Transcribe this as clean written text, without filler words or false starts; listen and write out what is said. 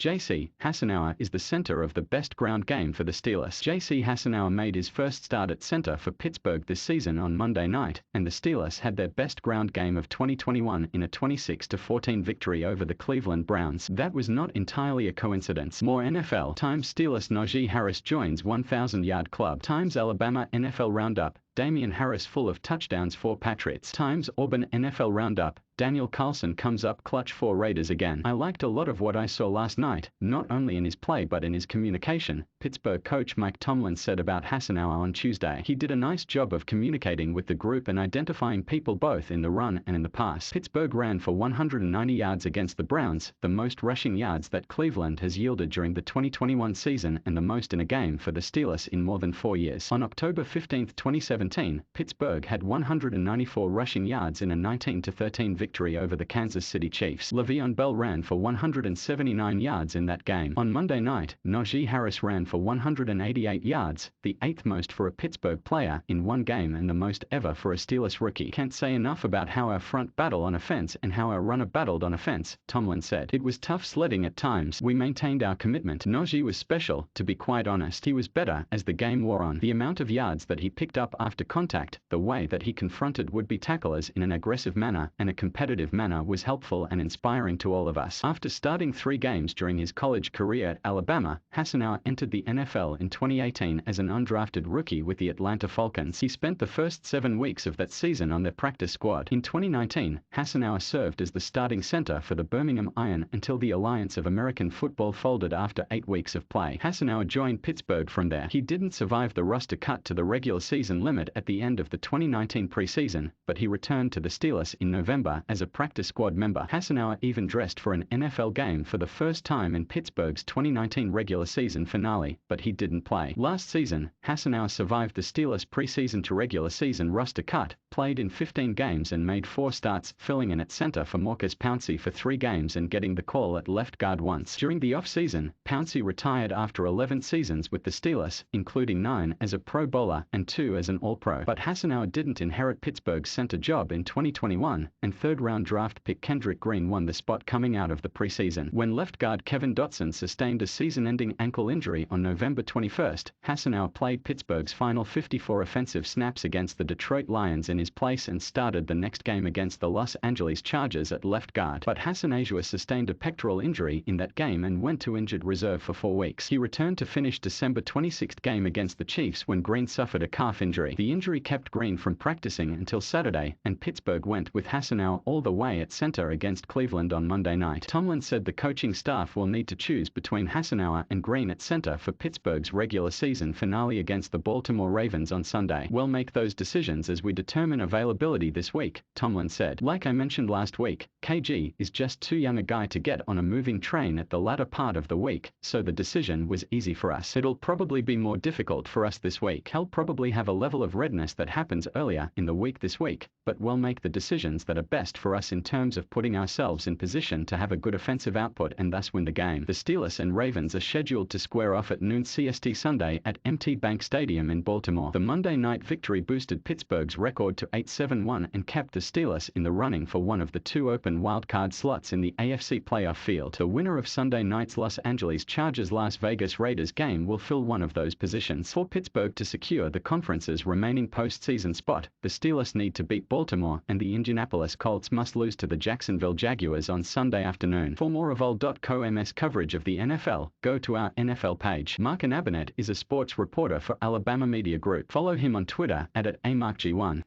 J.C.Hassenauer is the center of the best ground game for the Steelers. J.C.Hassenauer made his first start at center for Pittsburgh this season on Monday night, and the Steelers had their best ground game of 2021 in a 26-14 victory over the Cleveland Browns. That was not entirely a coincidence. More NFL times Steelers Najee Harris joins 1,000-yard club times Alabama NFL Roundup. Damian Harris full of touchdowns for Patriots times Auburn NFL Roundup. Daniel Carlson comes up clutch for Raiders again. I liked a lot of what I saw last night, not only in his play but in his communication, Pittsburgh coach Mike Tomlin said about Hassenauer on Tuesday. He did a nice job of communicating with the group and identifying people both in the run and in the pass. Pittsburgh ran for 190 yards against the Browns, the most rushing yards that Cleveland has yielded during the 2021 season and the most in a game for the Steelers in more than 4 years. On October 15, 2017, Pittsburgh had 194 rushing yards in a 19-13 victory over the Kansas City Chiefs. Le'Veon Bell ran for 179 yards in that game. On Monday night, Najee Harris ran for 188 yards, the 8th most for a Pittsburgh player in one game and the most ever for a Steelers rookie. Can't say enough about how our front battle on offense and how our runner battled on offense, Tomlin said. It was tough sledding at times. We maintained our commitment. Najee was special, to be quite honest. He was better as the game wore on. The amount of yards that he picked up after contact, the way that he confronted would-be tacklers in an aggressive manner and a competitive manner was helpful and inspiring to all of us. After starting 3 games during his college career at Alabama, Hassenauer entered the NFL in 2018 as an undrafted rookie with the Atlanta Falcons. He spent the first 7 weeks of that season on their practice squad. In 2019, Hassenauer served as the starting center for the Birmingham Iron until the Alliance of American Football folded after 8 weeks of play. Hassenauer joined Pittsburgh from there. He didn't survive the roster cut to the regular season limit at the end of the 2019 preseason, but he returned to the Steelers in November as a practice squad member. Hassenauer even dressed for an NFL game for the first time in Pittsburgh's 2019 regular season finale, but he didn't play. Last season, Hassenauer survived the Steelers' preseason to regular season roster cut, played in 15 games and made 4 starts, filling in at center for Marcus Pouncey for 3 games and getting the call at left guard once. During the offseason, Pouncey retired after 11 seasons with the Steelers, including 9 as a Pro Bowler and 2 as an All-Pro. But Hassenauer didn't inherit Pittsburgh's center job in 2021, and third-round draft pick Kendrick Green won the spot coming out of the preseason. When left guard Kevin Dotson sustained a season-ending ankle injury on November 21, Hassenauer played Pittsburgh's final 54 offensive snaps against the Detroit Lions in his place and started the next game against the Los Angeles Chargers at left guard. But Hassenasuer sustained a pectoral injury in that game and went to injured reserve for 4 weeks. He returned to finish December 26 game against the Chiefs when Green suffered a calf injury. The injury kept Green from practicing until Saturday, and Pittsburgh went with Hassenauer all the way at center against Cleveland on Monday night. Tomlin said the coaching staff will need to choose between Hassenauer and Green at center for Pittsburgh's regular season finale against the Baltimore Ravens on Sunday. We'll make those decisions as we determine availability this week, Tomlin said. Like I mentioned last week, KG is just too young a guy to get on a moving train at the latter part of the week, so the decision was easy for us. It'll probably be more difficult for us this week. He'll probably have a level of readiness that happens earlier in the week this week, but we'll make the decisions that are best for us in terms of putting ourselves in position to have a good offensive output and thus win the game. The Steelers and Ravens are scheduled to square off at noon CST Sunday at MT Bank Stadium in Baltimore. The Monday night victory boosted Pittsburgh's record to 8-7-1 and kept the Steelers in the running for one of the 2 open wildcard slots in the AFC playoff field. The winner of Sunday night's Los Angeles Chargers-Las Vegas Raiders game will fill one of those positions. For Pittsburgh to secure the conference's remaining postseason spot, the Steelers need to beat Baltimore, and the Indianapolis Colts must lose to the Jacksonville Jaguars on Sunday afternoon. For more of all.com's coverage of the NFL, go to our NFL page. Mark Anabanet is a sports reporter for Alabama Media Group. Follow him on Twitter at @AMarkG1.